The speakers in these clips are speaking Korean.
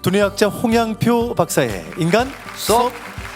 두뇌학자 홍양표 박사의 인간 수업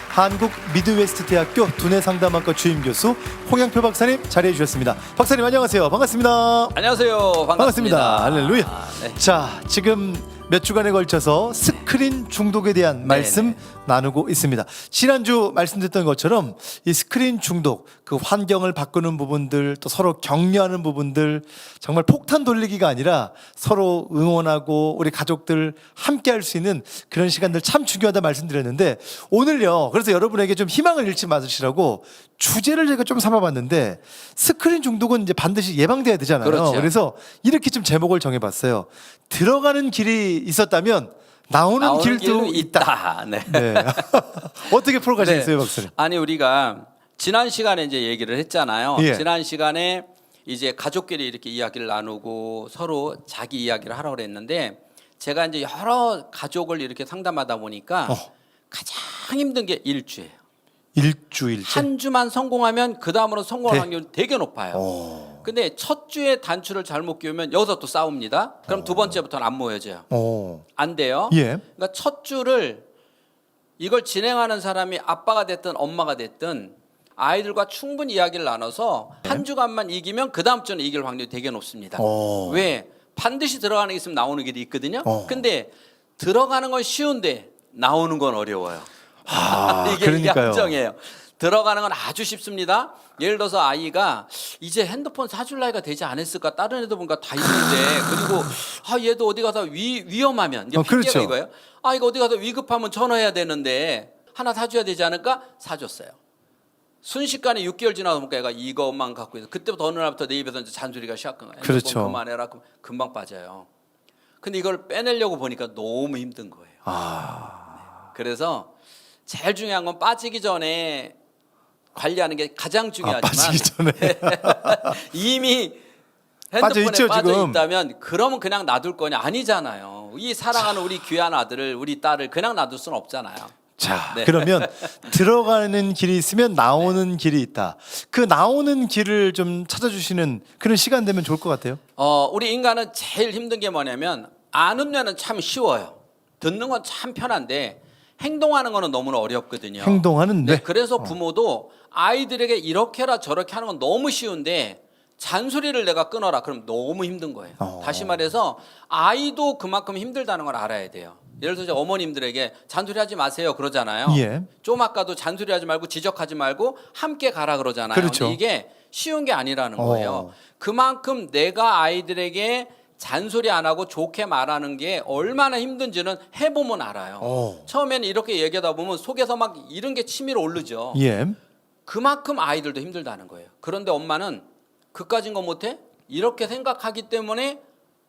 한국 미드웨스트 대학교 두뇌 상담학과 주임 교수 홍양표 박사님 자리해 주셨습니다. 박사님 안녕하세요. 반갑습니다. 안녕하세요. 반갑습니다. 할렐루야. 네. 자, 지금 몇 주간에 걸쳐서 스크린 중독에 대한 말씀 나누고 있습니다. 지난주 말씀드렸던 것처럼 이 스크린 중독, 그 환경을 바꾸는 부분들, 또 서로 격려하는 부분들, 정말 폭탄 돌리기가 아니라 서로 응원하고 우리 가족들 함께 할 수 있는 그런 시간들 참 중요하다 말씀드렸는데, 오늘요, 그래서 여러분에게 좀 희망을 잃지 마시라고 주제를 제가 좀 삼아봤는데, 스크린 중독은 이제 반드시 예방돼야 되잖아요. 그렇죠. 그래서 이렇게 좀 제목을 정해봤어요. 들어가는 길이 있었다면 나오는 길도 있다. 네. 네. 어떻게 풀어가시겠어요, 네. 박사님? 아니 우리가 지난 시간에 이제 얘기를 했잖아요. 예. 지난 시간에 이제 가족끼리 이렇게 이야기를 나누고 서로 자기 이야기를 하라고 그랬는데, 제가 이제 여러 가족을 이렇게 상담하다 보니까 가장 힘든 게 일주예요. 일주일째. 한 주만 성공하면 그 다음으로 성공할 네. 확률이 되게 높아요. 근데 첫 주에 단추를 잘못 끼우면 여기서 또 싸웁니다. 그럼 두 번째부터는 안 모여져요. 안 돼요. 예. 그러니까 첫 주를 이걸 진행하는 사람이 아빠가 됐든 엄마가 됐든 아이들과 충분히 이야기를 나눠서 한 주간만 이기면 그 다음 주는 이길 확률이 되게 높습니다. 왜? 반드시 들어가는 게 있으면 나오는 길이 있거든요. 근데 들어가는 건 쉬운데 나오는 건 어려워요. 이게 그러니까요. 함정이에요. 들어가는 건 아주 쉽습니다. 예를 들어서 아이가 이제 핸드폰 사줄 나이가 되지 않았을까? 다른 애들 보니까 다 있는데, 그리고 얘도 어디 가서 위험하면, 이제 핑계가 그렇죠. 이거예요. 이거 어디 가서 위급하면 전화해야 되는데 하나 사줘야 되지 않을까? 사줬어요. 순식간에 6개월 지나서 보니까 얘가 이것만 갖고 있어. 그때부터 어느 날부터 내 입에서 이제 잔소리가 시작한 거예요. 그렇죠. 핸드폰 그만해라. 금방 빠져요. 근데 이걸 빼내려고 보니까 너무 힘든 거예요. 그래서 제일 중요한 건 빠지기 전에 관리하는 게 가장 중요하지만, 빠지기 전에. 이미 빠져 핸드폰에 있죠, 빠져 지금. 있다면 그러면 그냥 놔둘 거냐? 아니잖아요. 이 사랑하는 우리 귀한 아들을, 우리 딸을 그냥 놔둘 수는 없잖아요. 자, 네. 그러면 들어가는 길이 있으면 나오는 길이 있다. 그 나오는 길을 좀 찾아주시는 그런 시간 되면 좋을 것 같아요. 우리 인간은 제일 힘든 게 뭐냐면, 아는 뇌는 참 쉬워요. 듣는 건 참 편한데 행동하는 거는 너무나 어렵거든요. 행동하는 뇌. 그래서 부모도 아이들에게 이렇게 해라 저렇게 하는 건 너무 쉬운데 잔소리를 내가 끊어라 그럼 너무 힘든 거예요. 다시 말해서 아이도 그만큼 힘들다는 걸 알아야 돼요. 예를 들어서 어머님들에게 잔소리하지 마세요 그러잖아요. 예. 좀 아까도 잔소리하지 말고 지적하지 말고 함께 가라 그러잖아요. 그렇죠. 근데 이게 쉬운 게 아니라는 거예요. 그만큼 내가 아이들에게 잔소리 안 하고 좋게 말하는 게 얼마나 힘든지는 해보면 알아요. 처음에는 이렇게 얘기하다 보면 속에서 막 이런 게 치밀어 오르죠. 예. 그만큼 아이들도 힘들다는 거예요. 그런데 엄마는 그까진 거 못해? 이렇게 생각하기 때문에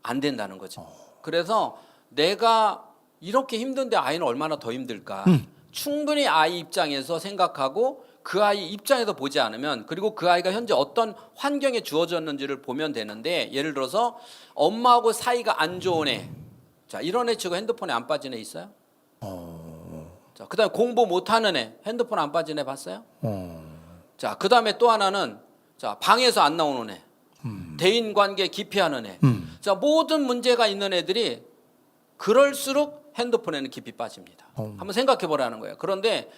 안 된다는 거죠. 그래서 내가 이렇게 힘든데 아이는 얼마나 더 힘들까? 충분히 아이 입장에서 생각하고 그 아이 입장에서 보지 않으면, 그리고 그 아이가 현재 어떤 환경에 주어졌는지를 보면 되는데, 예를 들어서 엄마하고 사이가 안 좋은 애, 자 이런 애 치고 핸드폰에 안 빠진 애 있어요? 자 그다음에 공부 못하는 애 핸드폰 안 빠진 애 봤어요? 자 그다음에 또 하나는 자 방에서 안 나오는 애, 대인관계 기피하는 애, 자 모든 문제가 있는 애들이 그럴수록 핸드폰에는 깊이 빠집니다. 한번 생각해 보라는 거예요. 그런데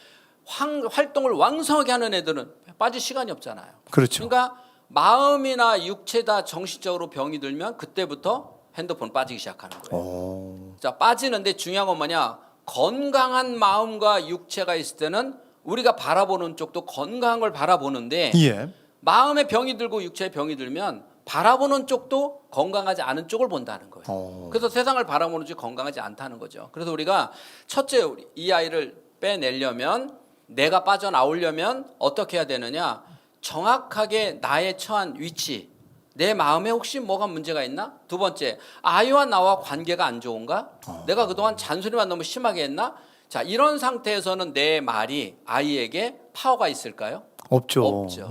활동을 왕성하게 하는 애들은 빠질 시간이 없잖아요. 그렇죠. 그러니까 마음이나 육체다 정신적으로 병이 들면 그때부터 핸드폰 빠지기 시작하는 거예요. 자 빠지는데 중요한 건 뭐냐? 건강한 마음과 육체가 있을 때는 우리가 바라보는 쪽도 건강한 걸 바라보는데, 예. 마음에 병이 들고 육체에 병이 들면 바라보는 쪽도 건강하지 않은 쪽을 본다는 거예요. 그래서 세상을 바라보는 쪽이 건강하지 않다는 거죠. 그래서 우리가 첫째 이 아이를 빼내려면, 내가 빠져나오려면 어떻게 해야 되느냐? 정확하게 나의 처한 위치, 내 마음에 혹시 뭐가 문제가 있나? 두 번째, 아이와 나와 관계가 안 좋은가? 내가 그동안 잔소리만 너무 심하게 했나? 자, 이런 상태에서는 내 말이 아이에게 파워가 있을까요? 없죠. 없죠.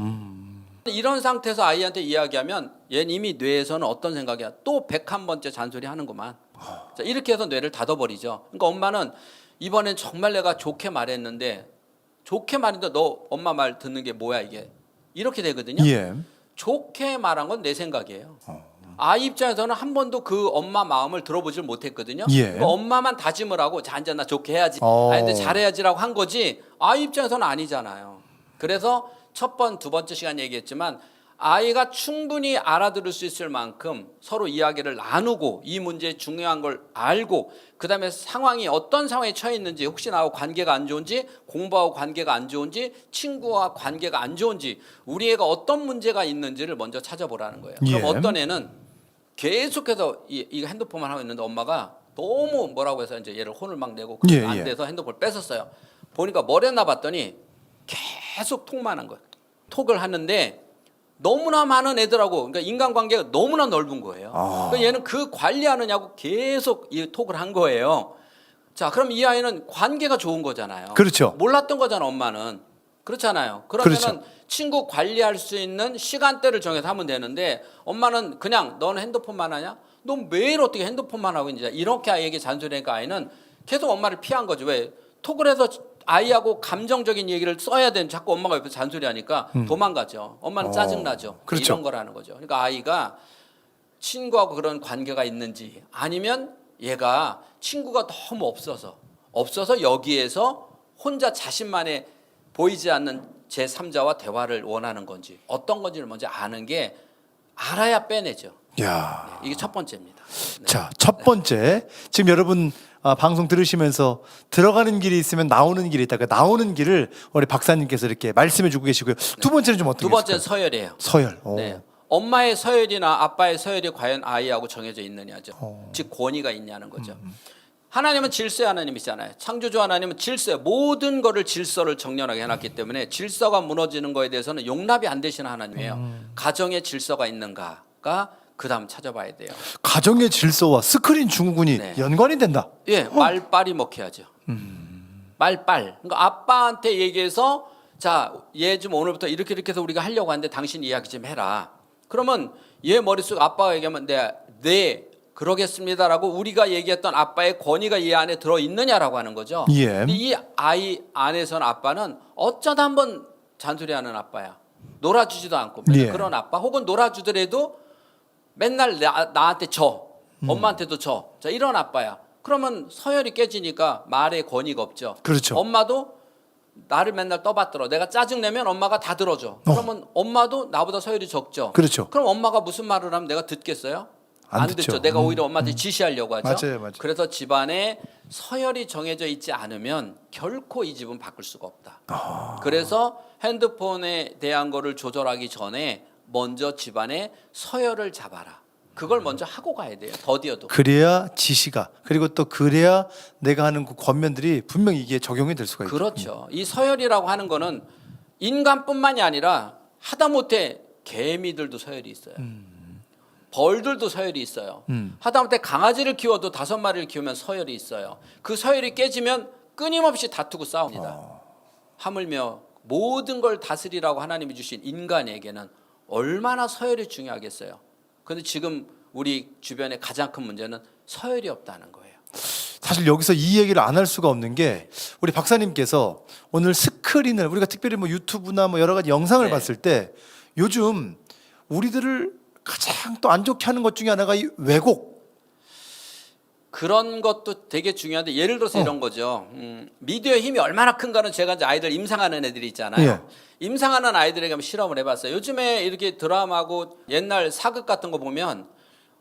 이런 상태에서 아이한테 이야기하면 얘는 이미 뇌에서는 어떤 생각이야? 또 101번째 잔소리 하는구만. 자, 이렇게 해서 뇌를 닫아버리죠. 그러니까 엄마는 이번엔 정말 내가 좋게 말했는데, 좋게 말했는데 너 엄마 말 듣는 게 뭐야 이게? 이렇게 되거든요. 예. 좋게 말한 건 내 생각이에요. 아이 입장에서는 한 번도 그 엄마 마음을 들어보질 못했거든요. 예. 그 엄마만 다짐을 하고 자 이제 나 좋게 해야지, 아니 근데 잘해야지라고 한 거지 아이 입장에서는 아니잖아요. 그래서 첫 번, 두 번째 시간 얘기했지만 아이가 충분히 알아들을 수 있을 만큼 서로 이야기를 나누고 이 문제의 중요한 걸 알고 그다음에 상황이 어떤 상황에 처해 있는지, 혹시 나하고 관계가 안 좋은지, 공부하고 관계가 안 좋은지, 친구와 관계가 안 좋은지, 우리 애가 어떤 문제가 있는지를 먼저 찾아보라는 거예요. 그럼 예. 어떤 애는 계속해서 이 핸드폰만 하고 있는데 엄마가 너무 뭐라고 해서 이제 얘를 혼을 막 내고 예, 안 예. 돼서 핸드폰을 뺏었어요. 보니까 뭘 했나 봤더니 계속 톡만 한 거예요. 톡을 하는데 너무나 많은 애들하고, 그러니까 인간관계가 너무나 넓은 거예요. 그러니까 얘는 그 관리하느냐고 계속 이 톡을 한 거예요. 자, 그럼 이 아이는 관계가 좋은 거잖아요. 그렇죠. 몰랐던 거잖아, 엄마는. 그렇잖아요. 그러면은 그렇죠. 친구 관리할 수 있는 시간대를 정해서 하면 되는데 엄마는 그냥 너는 핸드폰만 하냐? 너 매일 어떻게 핸드폰만 하고 있냐? 이렇게 아이에게 잔소리하니까 아이는 계속 엄마를 피한 거죠. 왜? 톡을 해서 아이하고 감정적인 얘기를 써야 되는 자꾸 엄마가 옆에서 잔소리하니까 도망가죠. 엄마는 짜증나죠. 그렇죠. 이런 거라는 거죠. 그러니까 아이가 친구하고 그런 관계가 있는지, 아니면 얘가 친구가 너무 없어서 여기에서 혼자 자신만의 보이지 않는 제3자와 대화를 원하는 건지 어떤 건지를 먼저 아는 게, 알아야 빼내죠. 야. 이게 첫 번째입니다. 네. 자, 첫 번째. 지금 여러분 방송 들으시면서 들어가는 길이 있으면 나오는 길이 있다. 그 나오는 길을 우리 박사님께서 이렇게 말씀해 주고 계시고요. 두 번째는 좀 어떤 두 게 번째는 있을까요? 서열이에요. 서열. 오. 네. 엄마의 서열이나 아빠의 서열이 과연 아이하고 정해져 있느냐죠. 즉 권위가 있냐는 거죠. 하나님은 질서의 하나님이잖아요. 창조주 하나님은 질서, 모든 거를 질서를 정연하게 해놨기 때문에 질서가 무너지는 거에 대해서는 용납이 안 되시는 하나님이에요. 가정에 질서가 있는가가 그 다음 찾아봐야 돼요. 가정의 질서와 스크린 증후군이 네. 연관이 된다. 예, 말빨이 먹혀야죠. 말빨. 그러니까 아빠한테 얘기해서 자, 얘 좀 오늘부터 이렇게 해서 우리가 하려고 하는데 당신 이야기 좀 해라. 그러면 얘 머릿속 아빠가 얘기하면 네, 그러겠습니다라고 우리가 얘기했던 아빠의 권위가 이 안에 들어 있느냐라고 하는 거죠. 예. 근데 이 아이 안에서는 아빠는 어쩌다 한번 잔소리하는 아빠야. 놀아주지도 않고 예. 그런 아빠, 혹은 놀아주더라도 맨날 나한테 져, 엄마한테도 져. 자, 이런 아빠야. 그러면 서열이 깨지니까 말에 권위가 없죠. 그렇죠. 엄마도 나를 맨날 떠받들어. 내가 짜증내면 엄마가 다 들어줘. 그러면 엄마도 나보다 서열이 적죠. 그렇죠. 그럼 엄마가 무슨 말을 하면 내가 듣겠어요? 안 듣죠. 듣죠. 내가 오히려 엄마한테 지시하려고 하죠. 맞아요. 그래서 집안에 서열이 정해져 있지 않으면 결코 이 집은 바꿀 수가 없다. 그래서 핸드폰에 대한 거를 조절하기 전에 먼저 집안의 서열을 잡아라. 그걸 먼저 하고 가야 돼요. 더디어도. 그래야 지시가, 그리고 또 그래야 내가 하는 그 권면들이 분명히 이게 적용이 될 수가 있죠. 그렇죠. 이 서열이라고 하는 거는 인간뿐만이 아니라 하다못해 개미들도 서열이 있어요. 벌들도 서열이 있어요. 하다못해 강아지를 키워도 5마리를 키우면 서열이 있어요. 그 서열이 깨지면 끊임없이 다투고 싸웁니다. 하물며 모든 걸 다스리라고 하나님이 주신 인간에게는 얼마나 서열이 중요하겠어요. 그런데 지금 우리 주변의 가장 큰 문제는 서열이 없다는 거예요. 사실 여기서 이 얘기를 안 할 수가 없는 게, 우리 박사님께서 오늘 스크린을, 우리가 특별히 뭐 유튜브나 뭐 여러 가지 영상을 네. 봤을 때 요즘 우리들을 가장 또 안 좋게 하는 것 중에 하나가 이 왜곡. 그런 것도 되게 중요한데, 예를 들어서 이런 거죠. 미디어의 힘이 얼마나 큰가는, 제가 이제 아이들 임상하는 애들이 있잖아요. 예. 임상하는 아이들에게 한번 실험을 해봤어요. 요즘에 이렇게 드라마하고 옛날 사극 같은 거 보면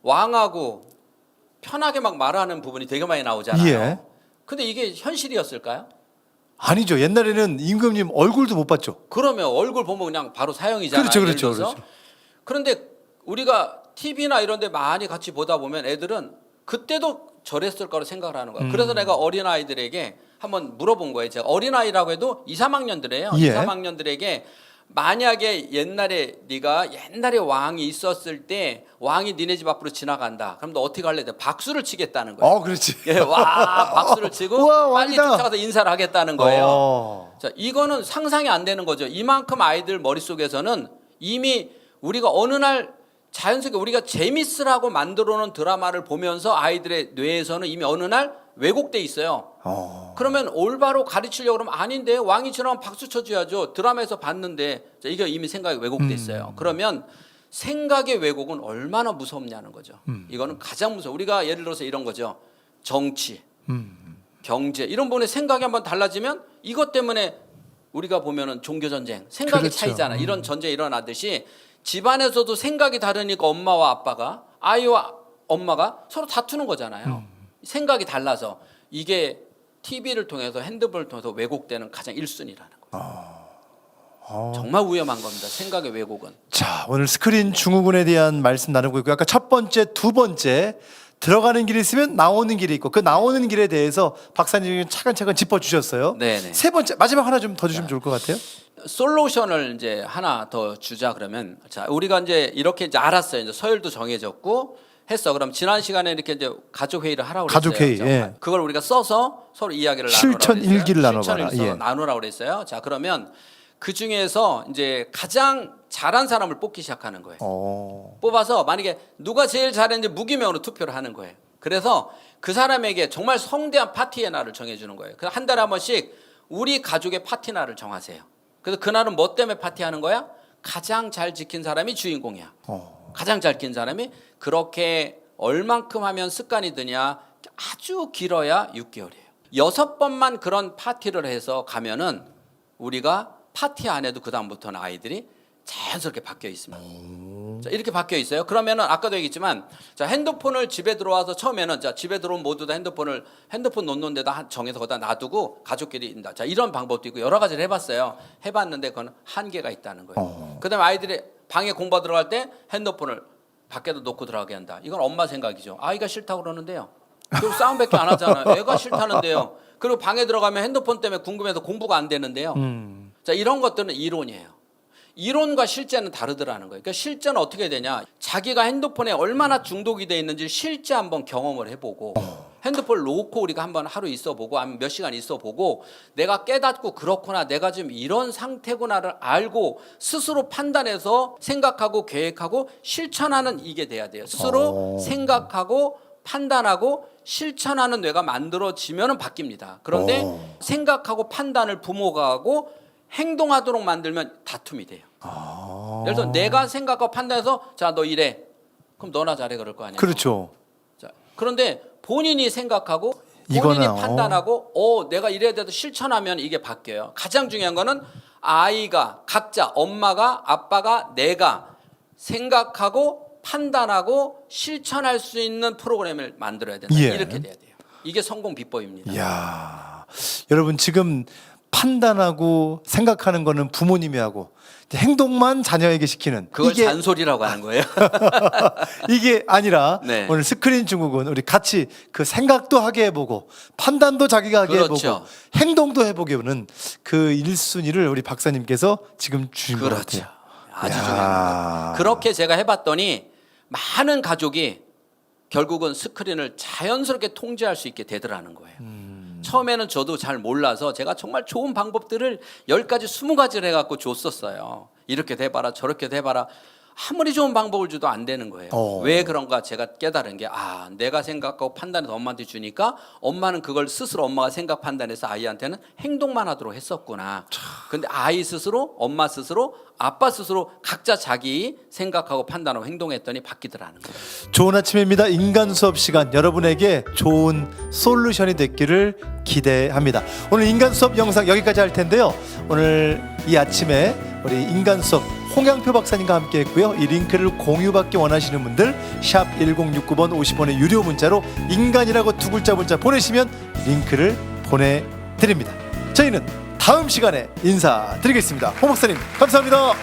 왕하고 편하게 막 말하는 부분이 되게 많이 나오잖아요. 예. 근데 이게 현실이었을까요? 아니죠. 옛날에는 임금님 얼굴도 못 봤죠. 그러면 얼굴 보면 그냥 바로 사형이잖아요. 그렇죠, 예를 그렇죠, 들어서. 그렇죠. 그런데 우리가 TV나 이런 데 많이 같이 보다 보면 애들은 그때도 저랬을 거라고 생각을 하는 거예요. 그래서 내가 어린아이들에게 한번 물어본 거예요. 제가 어린아이라고 해도 2, 3학년들이에요. 예. 2, 3학년들에게 만약에 네가 옛날에 왕이 있었을 때 왕이 니네 집 앞으로 지나간다. 그럼 너 어떻게 할래? 박수를 치겠다는 거예요. 그렇지. 예, 와, 박수를 치고 우와, 빨리 왕이다. 쫓아가서 인사를 하겠다는 거예요. 자, 이거는 상상이 안 되는 거죠. 이만큼 아이들 머릿속에서는 이미 우리가 어느 날 자연스럽게 우리가 재밌으라고 만들어 놓은 드라마를 보면서 아이들의 뇌에서는 이미 어느 날 왜곡돼 있어요. 그러면 올바로 가르치려고 그러면 아닌데, 왕이 지나가면 박수 쳐줘야죠. 드라마에서 봤는데. 자, 이게 이미 생각이 왜곡돼 있어요. 그러면 생각의 왜곡은 얼마나 무섭냐는 거죠. 이거는 가장 무서워. 우리가 예를 들어서 이런 거죠. 정치, 경제 이런 부분에 생각이 한번 달라지면 이것 때문에 우리가 보면은 종교 전쟁, 생각의 그렇죠. 차이잖아. 이런 전쟁이 일어나듯이 집안에서도 생각이 다르니까 엄마와 아빠가 아이와 엄마가 서로 다투는 거잖아요. 생각이 달라서 이게 TV를 통해서 핸드폰을 통해서 왜곡되는 가장 1순위라는 거예요. 정말 위험한 겁니다. 생각의 왜곡은. 자, 오늘 스크린 증후군에 대한 말씀 나누고 있고요. 아까 첫 번째, 두 번째 들어가는 길이 있으면 나오는 길이 있고 그 나오는 길에 대해서 박사님이 차근차근 짚어주셨어요. 네네. 세 번째 마지막 하나 좀 더 주시면 좋을 것 같아요. 솔루션을 이제 하나 더 주자 그러면 자 우리가 이제 이렇게 이제 알았어요. 이제 서열도 정해졌고 했어. 그럼 지난 시간에 이렇게 이제 가족 회의를 하라고 그랬어요. 가족 회의, 그죠? 예. 그걸 우리가 써서 서로 이야기를 실천 나누라고 일기를 그랬어요. 나눠봐라. 실천 예. 나누라고 그랬어요. 자 그러면 그 중에서 이제 가장 잘한 사람을 뽑기 시작하는 거예요. 뽑아서 만약에 누가 제일 잘했는지 무기명으로 투표를 하는 거예요. 그래서 그 사람에게 정말 성대한 파티의 날을 정해주는 거예요. 그래서 한 달에 한 번씩 우리 가족의 파티 날을 정하세요. 그래서 그날은 뭐 때문에 파티하는 거야? 가장 잘 지킨 사람이 주인공이야. 가장 잘 지킨 사람이 그렇게 얼만큼 하면 습관이 드냐? 아주 길어야 6개월이에요. 6번만 그런 파티를 해서 가면은 우리가 파티 안 해도 그 다음부터는 아이들이 자연스럽게 바뀌어 있습니다. 자, 이렇게 바뀌어 있어요. 그러면은 아까도 얘기했지만 자 핸드폰을 집에 들어와서 처음에는 자 집에 들어온 모두 다 핸드폰 놓는 데다 정해서 거기다 놔두고 가족끼리 있다. 자 이런 방법도 있고 여러 가지를 해봤어요. 해봤는데 그건 한계가 있다는 거예요. 그다음에 아이들이 방에 공부 들어갈 때 핸드폰을 밖에다 놓고 들어가게 한다. 이건 엄마 생각이죠. 아이가 싫다고 그러는데요. 그리고 싸움밖에 안 하잖아요. 애가 싫다는데요. 그리고 방에 들어가면 핸드폰 때문에 궁금해서 공부가 안 되는데요. 자 이런 것들은 이론이에요. 이론과 실제는 다르더라는 거예요. 그러니까 실제는 어떻게 되냐? 자기가 핸드폰에 얼마나 중독이 돼 있는지 실제 한번 경험을 해보고 핸드폰을 놓고 우리가 한번 하루 있어보고 아니면 몇 시간 있어보고 내가 깨닫고 그렇구나 내가 지금 이런 상태구나를 알고 스스로 판단해서 생각하고 계획하고 실천하는 이게 돼야 돼요. 스스로 생각하고 판단하고 실천하는 뇌가 만들어지면 바뀝니다. 그런데 생각하고 판단을 부모가 하고 행동하도록 만들면 다툼이 돼요. 예를 들어 내가 생각하고 판단해서 자 너 이래 그럼 너나 잘해 그럴 거 아니에요. 그렇죠. 자, 그런데 본인이 생각하고 본인이 이거는, 판단하고 내가 이래야 돼도 실천하면 이게 바뀌어요. 가장 중요한 거는 아이가 각자 엄마가 아빠가 내가 생각하고 판단하고 실천할 수 있는 프로그램을 만들어야 된다. 예. 이렇게 돼야 돼요. 이게 성공 비법입니다. 이야, 여러분 지금 판단하고 생각하는 거는 부모님이 하고 행동만 자녀에게 시키는 그걸 이게 잔소리라고 하는 거예요. 이게 아니라 네. 오늘 스크린 중국은 우리 같이 그 생각도 하게 해보고 판단도 자기가 하게 그렇죠. 해보고 행동도 해보게 하는 그 1순위를 우리 박사님께서 지금 주신 것 그렇죠. 같아요. 아주 야. 중요합니다. 그렇게 제가 해봤더니 많은 가족이 결국은 스크린을 자연스럽게 통제할 수 있게 되더라는 거예요. 처음에는 저도 잘 몰라서 제가 정말 좋은 방법들을 10가지, 20가지를 해갖고 줬었어요. 이렇게 돼봐라 저렇게 돼봐라. 아무리 좋은 방법을 줘도 안 되는 거예요. 왜 그런가 제가 깨달은 게 내가 생각하고 판단해서 엄마한테 주니까 엄마는 그걸 스스로 엄마가 생각 판단해서 아이한테는 행동만 하도록 했었구나. 근데 아이 스스로 엄마 스스로 아빠 스스로 각자 자기 생각하고 판단하고 행동했더니 바뀌더라는 거예요. 좋은 아침입니다. 인간 수업 시간 여러분에게 좋은 솔루션이 됐기를 기대합니다. 오늘 인간 수업 영상 여기까지 할 텐데요. 오늘 이 아침에 우리 인간 수업 홍양표 박사님과 함께 했고요. 이 링크를 공유받기 원하시는 분들 샵 1069번 50원의 유료 문자로 인간이라고 2글자 문자 보내시면 링크를 보내드립니다. 저희는 다음 시간에 인사드리겠습니다. 홍 박사님 감사합니다.